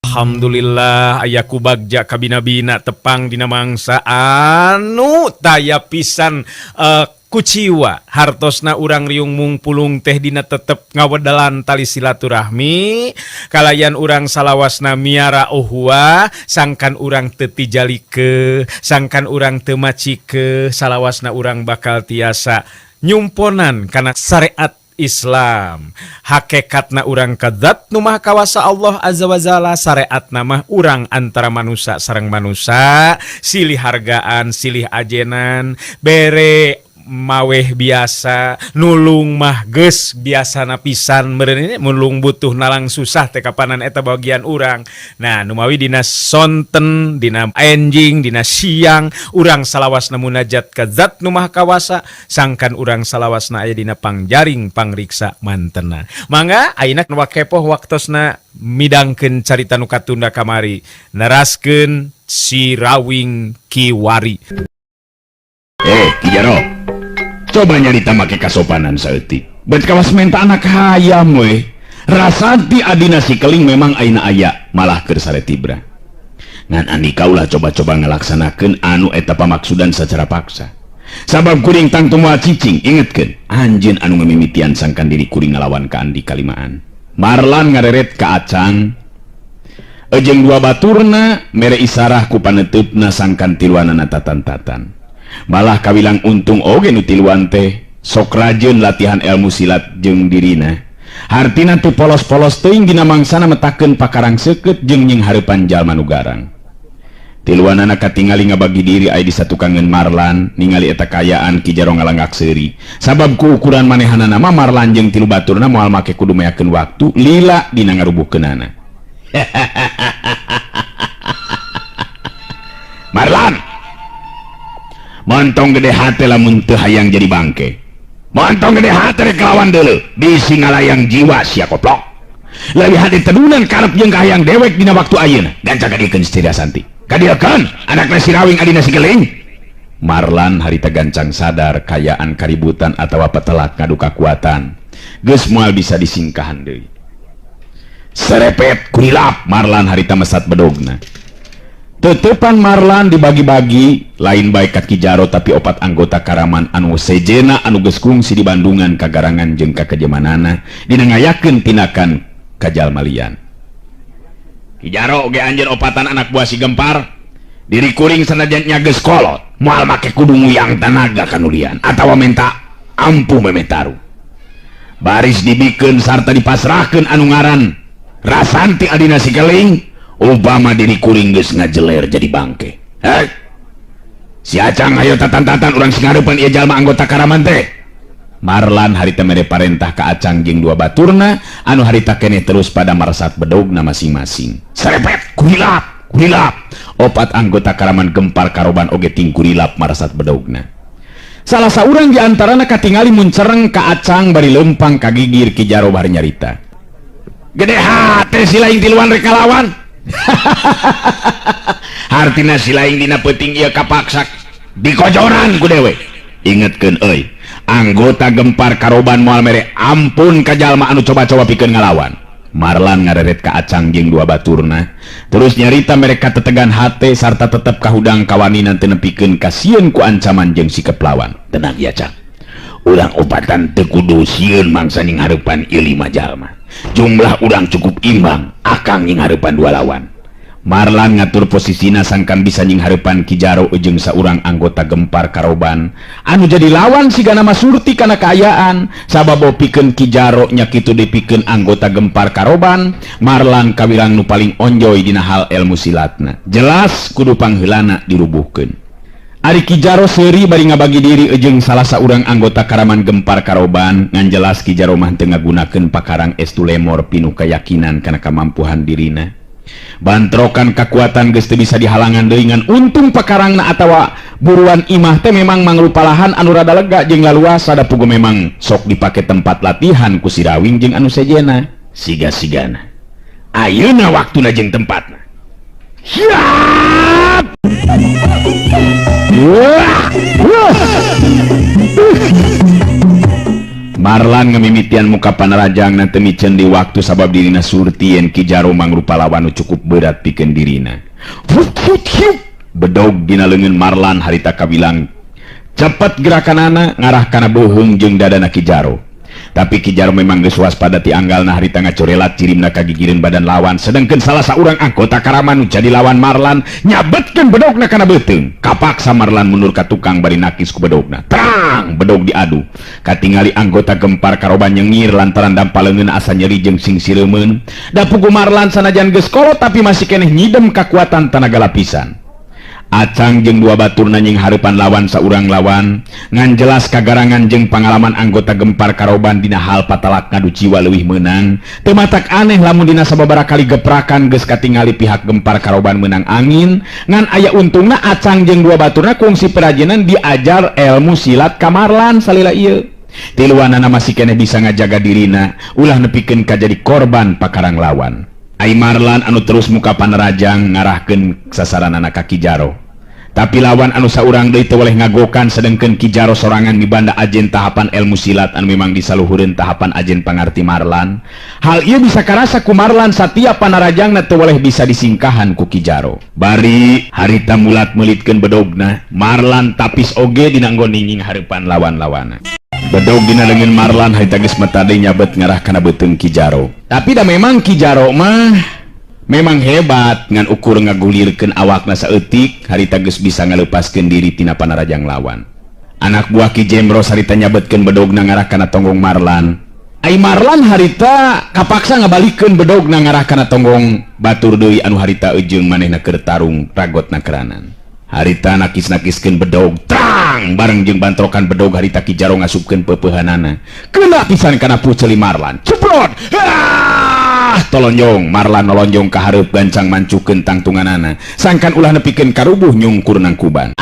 Alhamdulillah ayaku bagja kabina-bina tepang dina mangsa anu taya pisan kuciwa hartosna urang riung mungpulung teh dina tetep ngawedalan tali silaturahmi kalayan urang salawasna miara uhwa sangkan urang teu tijalike sangkan urang teu macike salawasna urang bakal tiasa nyumponan kana syariat Islam hakikatna urang kadzat nu maha kawasa Allah azza wajalla syariat namah urang antara manusia sareng manusia silih hargaan silih ajenan bere maweh biasa nulung mah geus biasana pisan meureun mulung butuh nalang susah teh kapanan eta bagian urang. Nah numawi dina sonten dina enjing dina siang urang salawasna munajat ka zat nu maha kawasa sangkan urang salawasna aya dina pangjaring pangriksa mantena. Mangga ayeuna wakepoh waktosna midangkeun carita nu katunda kamari neraskeun si Rawing Kiwari. Ki Jaro, coba nyarita make kasopanan saeutik. Bet kawas menta anak hayam we. Rasati adina si keling memang aina aya, malah keur saretibra. Ngan andi kaulah coba-coba ngalaksanakeun anu eta pamaksudan secara paksa. Sabab kuring tangtu moal cicing, ingetkeun, anjeun anu ngamimitian sangkan diri kuring ngalawan ka andi kalimaan. Marlan ngareret ka Acang. Ejeng dua baturna mere isarah ku paneteupna sangkan tiluanana tatan-tatan. Malah kawilang untung oge nu tiluan teh sok rajeun latihan ilmu silat jeung dirina hartina teu polos-polos teuing dina mangsana metakeun pakarang seukeut jeung nying hareupan jalma nu garang. Tiluanana katingali ngabagi diri aya di satukangeun Marlan ningali eta kayaan Ki Jaro ngalanggak seuri sabab ku ukuran manehanana mah Marlan jeung tilu baturna moal make kudu meyakeun waktu lila dina ngarubuhkeunana. Marlan montong gede hati lamun teu hayang jadi bangke. Montong gede hati rek lawan deuleu bisi ngalayang jiwa sia koplok. Leuwih hati tedunan karep jeung kahayang dewek dina waktu ayeuna. Ganca gadikeun Istri Santi. Kadiekeun anakna si Rawing adina si Geling. Marlan harita gancang sadar kayaan kaributan atawa petelak ngadu kakuatan geus moal bisa disingkahan deui. Serepet kurilap Marlan harita mesat bedogna. Tetepan Marlan dibagi-bagi lain baik ka Ki Jaro tapi opat anggota karaman anu sejena anu geus kungsi di Bandungan kagarangan jeung ka kejemanana dina ngayakeun tinakan kajalma lian. Ki Jaro oge anjeun opatan anak buah si Gempar diri kuring sanajan nya geus kolot moal make kudu nguyang tanaga kanulian atawa menta ampuh memetaru. Baris dibikeun sarta dipasrahkeun anu ngaran Rasanti adina si Geling. Obama diri kuring geus ngajeler jadi bangke. Si Acang ayo tatan-tatan urang sing ngarepan ieu jalma anggota karaman teh. Marlan harita mere parentah ka Acang jeung dua baturna anu harita keneh terus pada marsat bedogna masing-masing. Serepet kurilap kurilap. Opat anggota karaman Gempar karoban oge ting kurilap marsat bedogna. Salah saurang di antarana katingali mun cereng ka Acang bari lempang ka gigir Ki Jaro bari nyarita. Gede hate si lain tiluan rek ngalawan. Hartina si lain dina peuting ieu kapaksak dikojoran ku dewe. Ingetkeun euy anggota Gempar karoban moal mere ampun ka jalma anu coba-coba pikeun ngalawan. Marlan ngareret ka Acang jeung dua baturna terus nyarita mereka tetegan hate sarta tetep kahudang kawaninan teu nepikeun kasieun ku ancaman jeung sikep lawan. Tenang ya Cang, urang opatan teu kudu sieun mangsa ning hareupan ieu 5 jalma. Jumlah urang cukup imbang akang nying hareupan 2 lawan. Marlan ngatur posisina sangkan bisa nying hareupan Ki Jaro jeung saurang anggota Gempar karoban anu jadi lawan sigana masurti kana kaayaan sabab pikeun Ki Jaro nya kitu dipikeun anggota Gempar karoban. Marlan kawilang nu paling onjoy dina hal ilmu silatna jelas kudu pangheulana dirubuhkeun. Ari Ki Jaro seuri bari ngabagi diri jeung salah saurang anggota karaman Gempar karoban ngan jelas Ki Jaro mah teu ngagunakeun pakarang estu lemor pinu keyakinan kana kamampuhan dirina. Bantrokan kekuatan geus teu bisa dihalangan deui ngan untung pakarangna atawa buruan imah teh memang mangrupa lahan anu rada lega jeung laluas sada puguh memang sok dipake tempat latihan ku si Rawing jeung anu sejena siga-sigana. Ayeuna waktuna jeung tempatna. Siap. Marlan ngemimitian muka panarajang nanti micen di waktu sabab dirina surti yen Ki Jaro mangrupa lawan nu cukup berat pikeun dirina. Bedog dina leungeun Marlan harita kabilang cepet gerakanana ngarah kana beuheung jeung dadana Ki Jaro. Tapi Ki Jaro memang geus waspada ti anggalna harita ngacorelat cirimna kagigireun badan lawan, sedengkeun salah saurang anggota karaman nu jadi lawan Marlan nyabetkeun bedogna kana beuteung. Kapaksa Marlan mundur ka tukang bari nakis ku bedogna. Terang bedog diadu. Katingali anggota gempar karoban nyengir lantaran dampaleungeun asa nyeri jeung sing sireumeuun. Da pugu Marlan sanajan geus kolot tapi masih keneh nyidem kakuatan tenaga lapisan. Acang jeung dua batur nanying hareupan lawan saurang lawan ngan jelas kagarangan jeung pengalaman anggota gempar karoban dina hal patalak ngadu jiwa leuwih meunang. Teu matak aneh lamun dina sababaraha kali geprakan geus katingali pihak gempar karoban meunang angin ngan aya untungna Acang jeung dua baturna kungsi perajenan diajar ilmu silat ka Marlan salila ieu. Tiluanana masih keneh bisa ngajaga dirina ulah nepikeun ka jadi korban pakarang lawan. Ai Marlan anu terus muka panerajang ngarahkeun sasaranana ka Ki Jaro. Tapi lawan anu saurang deui teu waleh ngagokan sedengkeun Ki Jaro sorangan mibanda ajen tahapan ilmu silat anu memang disaluhureun tahapan ajen pangarti Marlan. Hal ieu bisa karasa ku Marlan satia panarajangna teu waleh bisa disingkahan ku Ki Jaro. Bari harita mulat meulitkeun bedogna, Marlan tapis oge dina nggon ninging hareupan lawan-lawana. Bedog dina leungeun Marlan harita geus metade nyabet ngarah kana beuteung Ki Jaro. Tapi da memang Ki Jaro mah memang hebat ngan ukur ngagulirkeun awakna saeutik harita geus bisa ngaleupaskeun diri tina panarajang lawan. Anak buah Ki Jembros harita nyabetkeun bedogna ngarah kana tonggong Marlan. Ai Marlan harita kapaksa ngabalikeun bedogna ngarah kana tonggong batur deui anu harita ejeung manehna keur tarung ragotna keranan. Harita nakis-nakiskeun bedog terang bareng jeung bantrokan bedog harita Ki Jaro ngasupkeun peupeuhanana. Keuna pisan kana puceuli Marlan. Ceprot. Tolonjong Marlan nolonjong ka hareup gancang mancukeun tangtunganana. Sangkan ulah nepikeun karubuh nyungkur nang kuban.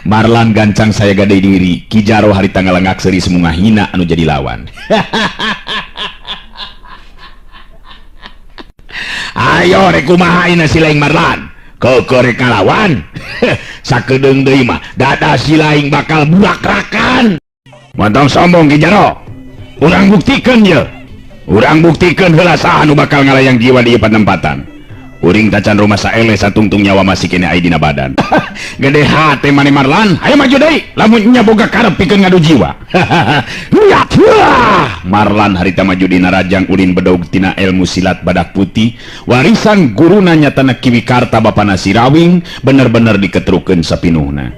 Marlan gancang saya gadai diri. Ki Jaro harita ngalengak seuri semunga hina anu jadi lawan. Ayo rek kumaha ayeuna si laing Marlan? Kekorek ngalawan. Sakedeung deui mah dada si laing bakal burak-rakan. Montong sombong Ki Jaro. Urang buktikeun ye. Urang buktikeun heula saha nu bakal ngalayang jiwa di panempatan. Uring tacan rumah saele satungtung nyawa masih kene aya dina badan. Gede hate mane Marlan, hayu maju deui. Lamun nya boga karep pikeun ngadu jiwa. Marlan harita maju dina rajang ulin bedog tina ilmu silat badak putih, warisan guruna nyatana Ki Wikarta bapana si Rawing bener-bener diketrukeun sapinuhna.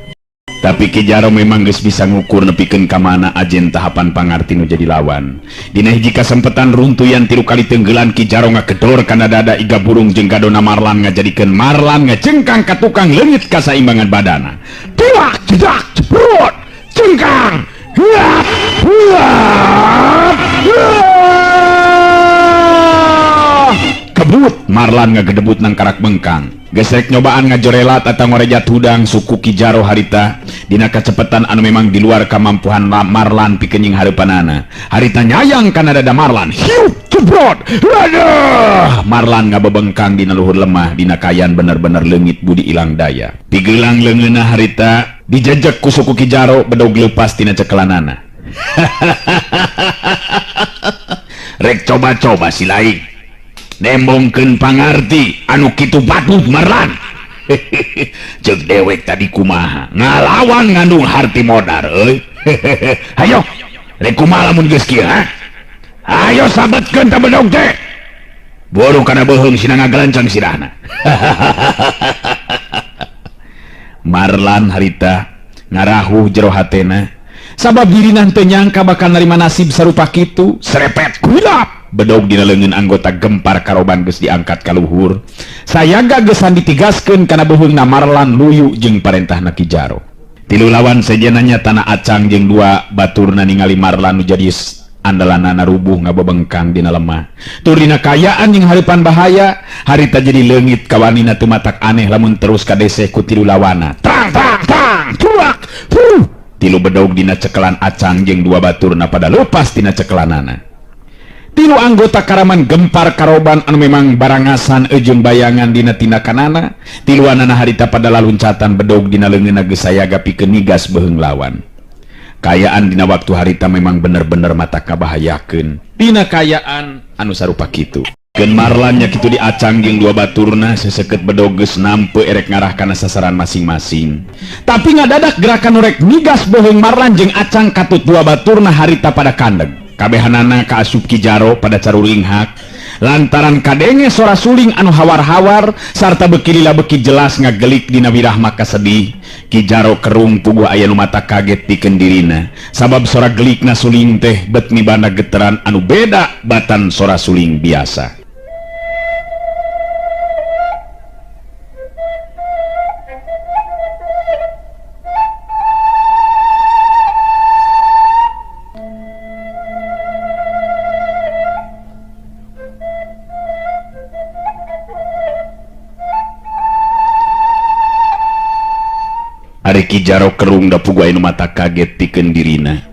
Tapi Ki Jaro memang geus bisa ngukur nepikeun ka mana ajen tahapan pangarti nu jadi lawan. Dina hiji kasempetan runtuyan 3 kali tenggelan Ki Jaro ngagedor kana dada iga burung jeung gadona Marlan ngajadikeun Marlan ngajengkang ka tukang leungit kasaimbangan badana. Tiwak jedak jebrot cengkang. Kebut Marlan ngagedebut nang karak bengkang. Gesek nyobaan ngajorelat atau ngorejat hudang suku Ki Jaro harita dina kacepetan anu memang di luar kamampuan Marlan pikeun hareupanana. Harita nyayang kana dada Marlan. Hiup cebrot. Aduh. Marlan ngabebengkang dina luhur lemah dina kayan bener-bener leungit budi ilang daya. Pigeulang leungeunna harita dijejek ku suku Ki Jaro bedog leupas tina cekelanana. Rek coba-coba si laing. Nembongkeun pangarti anu kitu batut Marlan. Ceuk dewek tadi kumaha ngalawan ngandung harti modar euy. Hayo rek kumaha lamun geus kieu ha. Hayo sabetkeun ta bedog teh. Boro kana beuheung sina ngagalancang sirahna. Marlan harita ngarahuh jero hatena sabab dirina teu nyangka bakal narima nasib sarupa kitu. Serepet kulap bedog dina leungeun anggota gempar karoban geus diangkat ka luhur. Sayaga geus ditigaskeun kana beuheungna Marlan luyu jeung parentahna Ki Jaro. Tilu lawan sejenanya tanah Acang jeung dua baturna ningali Marlan nu jadi andalanana rubuh ngabebengkang dina lemah. Tur dina kayaan jeung hareupan bahaya, harita jadi leungit kawanina teu matak aneh lamun terus kadeseh ku tilu lawana. Tang tang tang tuak. Tilu bedog dina cekelan Acang jeung dua baturna pada lepas dina cekelanana. Tilu anggota karaman gempar karoban anu memang barangasan ejeung bayangan dina tindakanana. Tiluanana harita pada laluncatan bedog dina leungeunna geus sayaga pikeun nigas beuheung lawan. Kayaan dina waktu harita memang bener-bener mata kabahayakeun. Dina kayaan anu sarupa kitu. Keun Marlan nya kitu diacang jeung dua baturna seseket bedoges nampe erek ngarah kana sasaran masing-masing. Tapi ngadadak gerakan rek migas beheung Marlan jeung acang katut dua baturna harita pada kandeg. Kabehanana kaasup Ki Jaro pada caruling hak lantaran kadenge sora suling anu hawar-hawar sarta beki lila beki jelas ngagelik dina wirahma kasedih. Ki Jaro kerung puguh aya nu mata kaget pikeun dirina sabab sora gelikna suling teh bet mibanda geteran anu beda batan sora suling biasa. Ari Ki Jaro kerung da puguh anu mata kaget pikeun dirina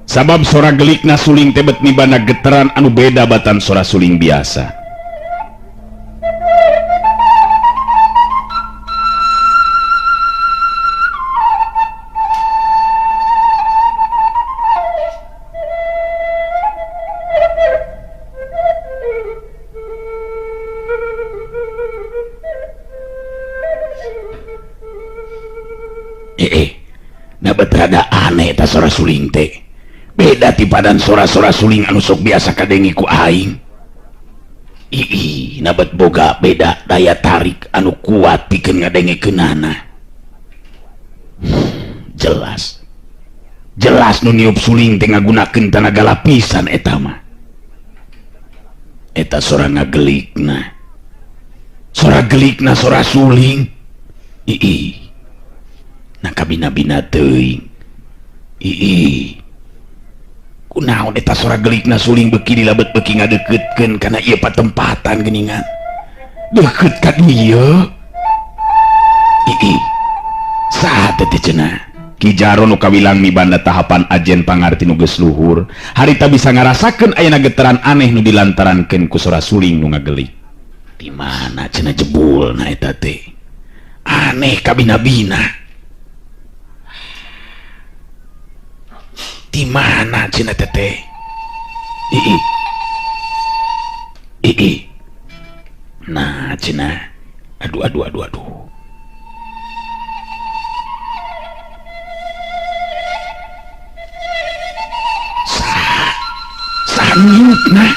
sabab sora gelikna suling teh bet mibanda geteran anu beda batan sora suling biasa. Nabat rada aneh ta sora suling teh. Beda ti padan sora-sora suling anu sok biasa kadengi ku aing. Ii, nabat boga beda daya tarik anu kuat pikeun ngadengekeunana. Jelas. Jelas nu niup suling teh ngagunakeun tenaga lapisan eta mah. Eta sora ngagelikna. Sora gelikna sora suling. Ii. Nah kabina-bina teuing. Ii. Kunaon eta sora gelikna suling beki dilabet beki ngadeukeutkeun kana ieu patempatan geuningan. Deukeut ka dieu. Ii. Saha teh cenah? Ki Jaro nu kawilang mibanda tahapan ajen pangarti nu geus luhur, harita bisa ngarasakeun ayeuna getaran aneh nu dilantarankeun ku sora suling nu ngagelik. Di mana cenah jebulna eta teh? Aneh kabina-bina. Di mana cina teteh? Ii. Nah cina. Aduh. Sanyut nah.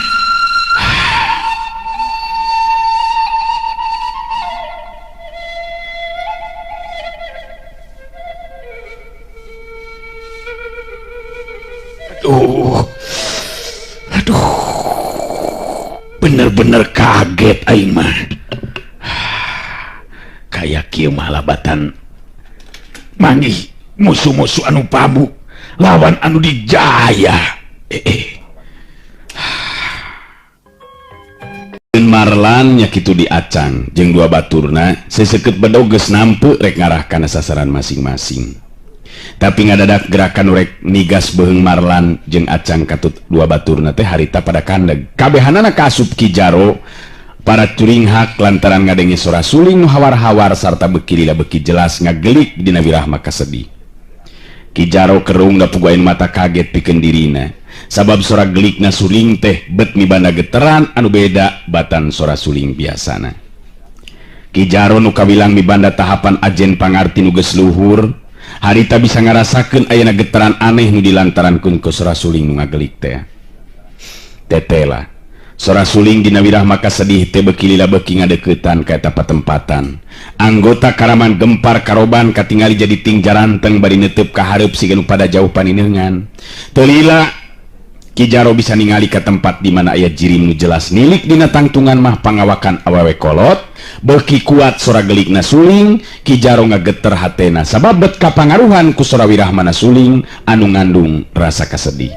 Aduh, bener-bener kaget aing mah. Kayak kieu mah labatan manggih musuh-musuh anu pabu lawan anu dijaya. Marlan nya kitu diacang jeung dua baturna seseket bedoges nampe rek ngarah kana sasaran masing-masing. Tapi ngadadak gerakan rek nigas beheung Marlan jeung acang katut dua baturna teh harita pada kandeg. Kabehanana kaasup Ki Jaro para curing hak lantaran ngadenge sora suling nu hawar-hawar sarta beki lila beki jelas ngagelik dina wirahma kasedih. Ki Jaro kerung da puguh mata kaget pikeun dirina sabab sora gelikna suling teh bet mibanda geteran anu beda batan sora suling biasana. Ki Jaro nu kawilang mibanda tahapan ajen pangarti nu geus luhur, harita bisa ngarasakeun ayeuna getaran aneh nu dilantarankeun ku sora suling nu ngagelik teh. Tetela sora suling dina wirahma kasedih teh beki lila beki ngadeukeuttan ka eta patempatan. Anggota karaman gempar karoban katingali jadi ting jaranteng bari neuteup ka hareup siga nu pada jauh paninengan. Teu lila Ki Jaro bisa ningali ke tempat di mana aya jirim nu jelas nilik dina tangtungan mah pangawakan awewe kolot. Beuki kuat sora gelikna suling, Ki Jaro ngageter hatena sabab bet kapangaruhan ku sora wirahmana suling anu ngandung rasa kasedih.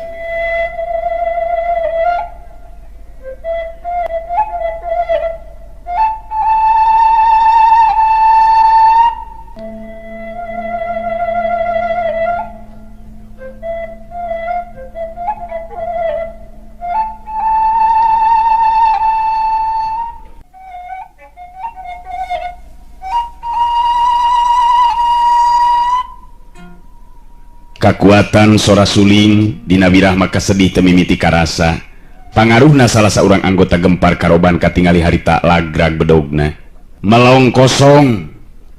Kakuatan sora suling dina wirah maka sedih teu mimiti karasa. Pangaruhna salah seorang anggota gempar karoban katingali harita lagrag bedogna. Melong kosong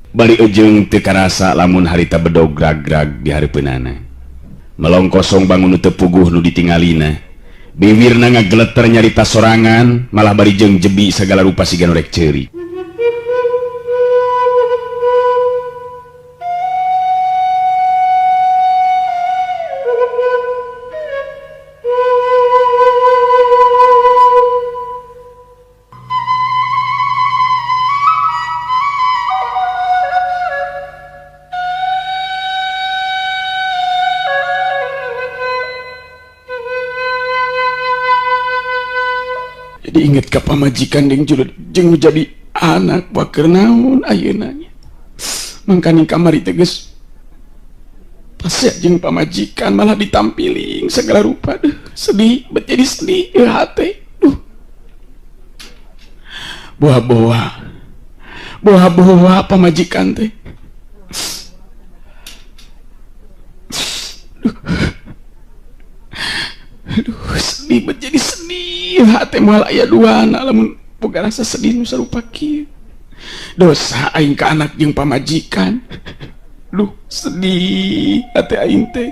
bari ujung teu karasa lamun harita bedog grag-grag di hareupeunana. Melong kosong bangun teu puguh nu ditingalina. Bibirna ngageleter nyarita sorangan, malah bari jeung jebi segala rupa siga norek ceuri. Diinget ka pamajikan jeung jadi anak bakeur naon ayeuna nya. Mangkani kamari teges pasea jeung pamajikan malah ditampiling segala rupa. Sedih, bet jadi sedih hate. Boha-boha pamajikan teh. Sedih bet jadi sedih hati malah aya duana lamun boga rasa sedih nu sarupa kieu. Dosa aing ka anak jeung pamajikan. Sedih hati aing teh.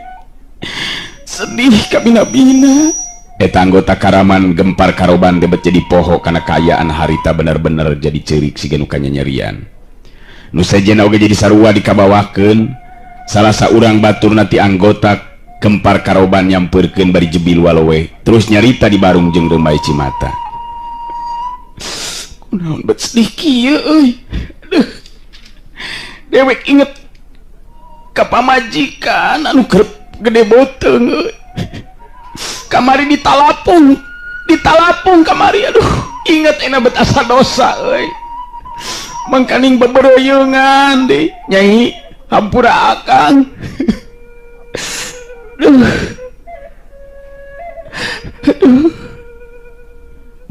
Sedih ka bina-bina. Eta anggota karaman gempar karoban teh bet jadi poho kana kaayaan harita bener-bener jadi ceurik siga nu kanyanyerian. Nu sejenna oge jadi sarua dikabawakeun salah saurang baturna ti anggota gempar karoban nyampeurkeun bari jebil walowe terus nyarita di barung jeung Remai Cimata. Kunaon bet sedih kieu euy. Dewek inget ka pamajikan anu kerep gede boteung euy. Kamari ditalapung kamari inget enak bet asa dosa euy. Mangkaning beberoyeungan deui Nyai hampura akang.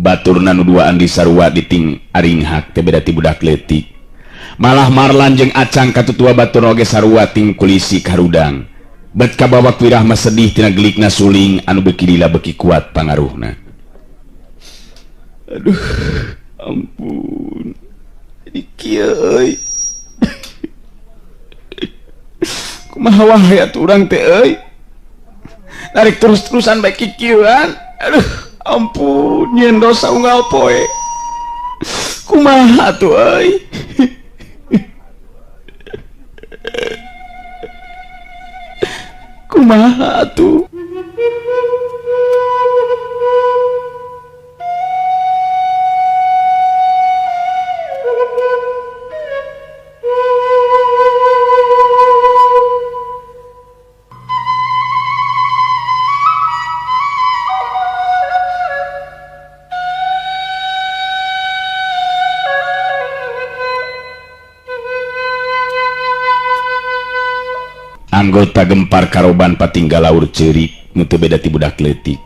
Baturna nu duaan di sarua diting aringhak teh beda ti budak leutik. Malah Marlan jeung Acang katutua batur oge sarua ting kulisi karudang. Bet kabawak wirah mah sedih tina gelikna suling anu beuki lila beuki kuat pangaruhna. Ampun. Jadi kieu euy. Kumaha wae atuh urang teh euy. Narik terus-terusan baik kikieuan. Ampun, nyen dosa unggal poe. Kumaha tuh euy. Kumaha tuh. Anggota gempar karoban patinggalaur ceurik nu teu beda ti budak leutik.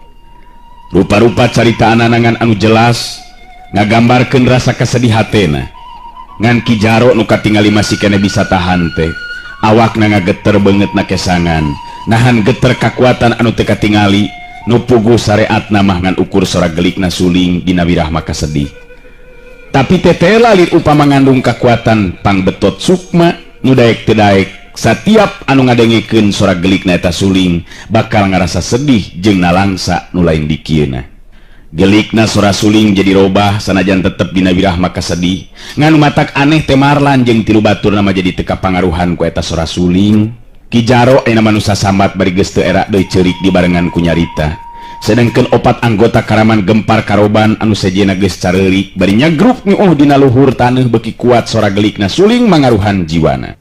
Rupa-rupa carita anangan anu jelas ngagambarkeun rasa kasedih hatena. Ngan Ki Jaro nu katingali masih kene bisa tahan teh. Awakna ngageter beungeut na kesangan. Nahan geter kakuatan anu teu katingali nu puguh sareatna mah ngan ukur sora gelikna suling dina wirah maka sedih. Tapi tetela lir upama ngandung kakuatan pangbetot sukma nu daek teu daek. Satiap anu ngadengikeun sora gelikna eta suling bakal ngarasa sedih jeung nalangsa nu lain di kieuna. Gelikna sora suling jadi robah sanajan tetep dina wirah maka sedih. Nganu matak aneh teh Marlan jeung tilu batur nama jadi teu kapangaruhan ku eta sora suling. Ki Jaro aya manusa sambat bari geus teu era deui ceurik dibarengan ku nyarita. Sedengkeun opat anggota karaman gempar karoban anu sejenna geus careurik bari nyagruk nyuuh dina luhur taneuh beuki kuat sora gelikna suling mangaruhan jiwana.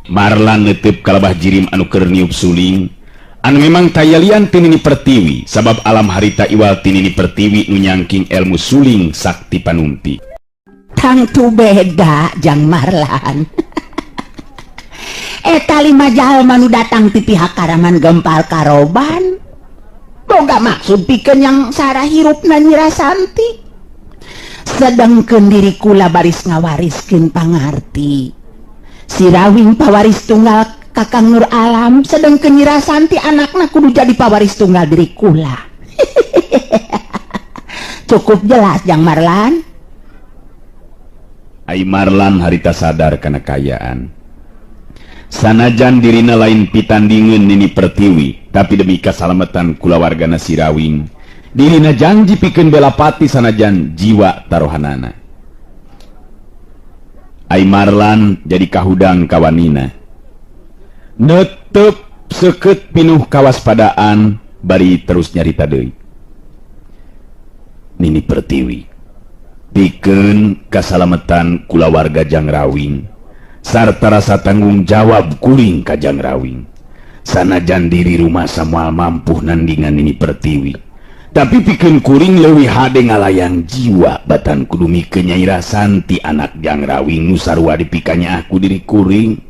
Marlan neuteup kalabah jirim anu keur niup suling anu memang tayalian tinini pertiwi sabab alam harita iwal tinini pertiwi nu nyangking ilmu suling sakti panumpi. Tangtu beda Jang Marlan. Eta 5 jalma nu datang ti pihak Karaman Gempal Karoban boga maksud pikeun yang sarah hirupna Nyi Rasanti. Sedengkeun diri kula baris ngawariskeun pangarti. Si Rawing pawaris tunggal Kakang Nur Alam, sedengkeun Nyi Rasanti anakna kudu jadi pawaris tunggal diri kula. Cukup jelas Jang Marlan. Ai Marlan harita sadar kana kayaan. Sanajan dirina lain pitandingeun nini pertiwi, tapi demi kasalamatan kulawargana si Rawing, dirina janji pikeun bela pati sanajan jiwa taruhanana. Ai Marlan jadi kahudang kawanina. Netep seukeut pinuh kawaspadaan bari terus nyarita deui. Nini pertiwi, pikeun kasalamatan kulawarga Jang Rawing sarta rasa tanggung jawab kuring ka Jang Rawing. Sanajan diri rumah samual mampu nandingan ini pertiwi, tapi pikeun kuring leuwih hade ngalayang jiwa batan kudu mikeun Nyai Rasanti anak Jang Rawing nu sarua dipikanya aku diri kuring.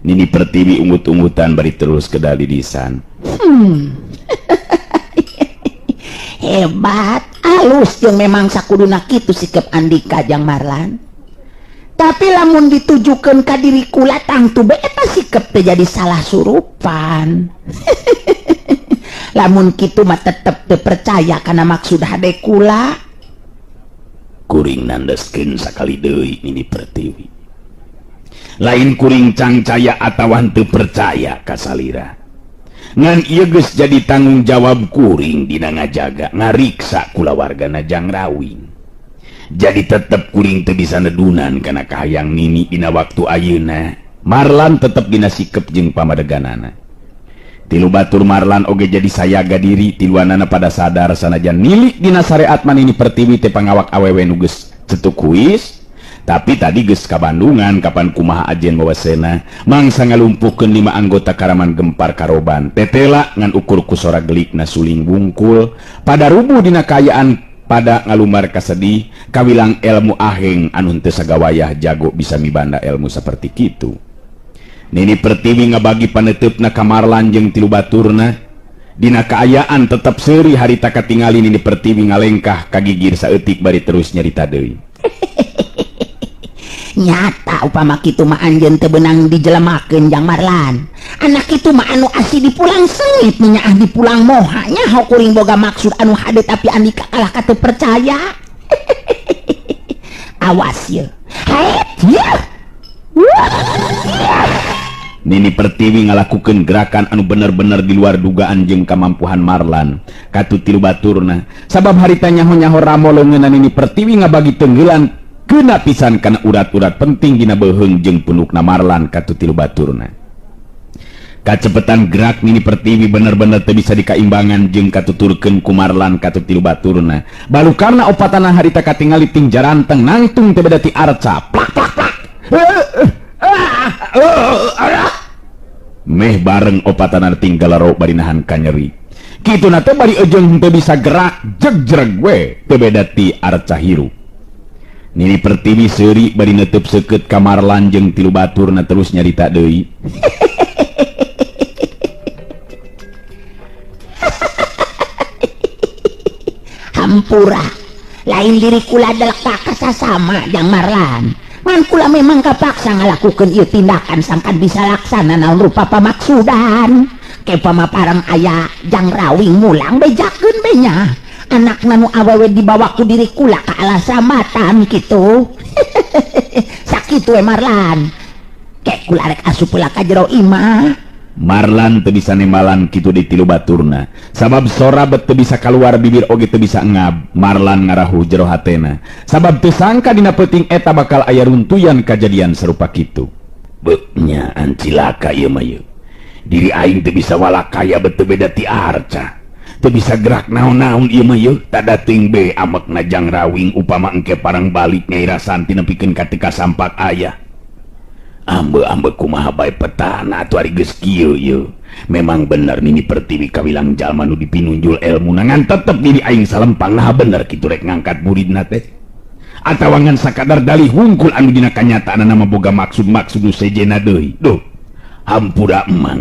Nini pertiwi ungut-ungutan bari terus kedali disan. Hebat, alus jeung memang sakuduna kitu sikep Andika Jang Marlan. Tapi lamun ditujukeun ka diri kula tangtu be eta sikep teh jadi salah surupan. Lamun kitu mah tetep teu percaya kana maksud hade kula. Kuring nandeskeun sakali deui Nini pertiwi. Lain kuring cangcaya atawa teu percaya ka salira. Ngan ieu geus jadi tanggung jawab kuring dina ngajaga ngariksa kulawargana Jang Rawing. Jadi tetep kuring teu bisa nedunan kana kahayang Nini dina waktu ayeuna. Marlan tetep dina sikep jeung pamadeganana. Tilu batur Marlan oge jadi sayaga diri tiluanana pada sadar sanajan nilik dina syariat Nini pertiwi teh pangawak awewe nu geus cetuk huis. Tapi tadi geus ka Bandungan kapan kumaha ajen wawasena mangsa ngalumpuhkeun 5 anggota Karaman Gempar Karoban. Tetela ngan ukur kusora gelikna suling bungkul pada rubuh dina kayaan pada ngalumar kasedih kawilang ilmu aheng anu teu sagawayah jago bisa mibanda ilmu seperti kitu. Nini pertiwi ngabagi paneteupna ka Marlan jeung tilu baturna. Dina kaayaan tetep seuri harita katingali Nini pertiwi ngalengkah kagigir saeutik bari terus nyarita deui. Nyata upama kitu mah anjeun teu beunang dijelemakeun Jang Marlan. Anak kitu mah anu asli dipulang sengit nu nyaah dipulang moha nya kuring boga maksud anu hade tapi Andika kalah ka teu percaya. Awas ye. Nini pertiwi ngalakukeun gerakan anu bener-bener di luar dugaan jeung kamampuhan Marlan katu tilu baturna. Sabab harita nyaho-nyaho ramo leungeunna Nini pertiwi ngabagi tenggelan kena pisan kana urat-urat penting dina beuheung jeung punukna Marlan katu tilu baturna. Kacepetan gerak Nini pertiwi bener-bener teu bisa dikaimbangan jeung katuturkeun ku Marlan katu tilu baturna. Balukarna opatana harita katingali ting jaranteng nangtung teu beda ti arca. Plak plak plak. Meh bareng opatana tinggal ro bari nahan kanyeri. Kituna teh bari ejeung teu bisa gerak jegreg we teu beda ti arca hiru. Nini pertiwi seuri bari neuteub seukeut ka Marlan jeung tilu baturna terus nyarita deui. Hampura, lain diri kula delek kasasama Jang Marlan. Ngan kula memang kapaksa ngalakukeun ieu tindakan sangkan bisa laksana naon rupa pamaksudan. Ke pamaparang aya Jang Rawing mulang bejakeun be nya. Anak nanu awewe dibawa ku diri kula ka alasambatan gitu. Sakitu Marlan. Kek kula rek asup pula ka jero imah. Marlan teu bisa nembalan kitu di tilu baturna. Sabab sora bet teu bisa kaluar bibir oge teu bisa ngab. Marlan ngarahu jero hatena. Sabab teu sangka dina peuting eta bakal aya runtuyan kajadian serupa kitu. Beuknya ancilaka ieu mah ieu. Diri aing teu bisa walakaya bet teu beda ti arca. Teu bisa gerak naon-naon ieu mah yeuh tada teuing be amekna Jang Rawing upama engke parang balik Nyai Rasanti nepikeun ka teu kasampak aya. ambe kumaha bae petana atuh ari geus kieu ye. Memang bener nini pertiwi kawilang jalma nu dipinunjul ilmu nangan tetep diri aing salempang nah bener kitu rek ngangkat muridna teh. Atawa ngan sakadar dalih hungkul anu dina kanyataanna nama boga maksud-maksud nu sejena deui. Duh, hampura emang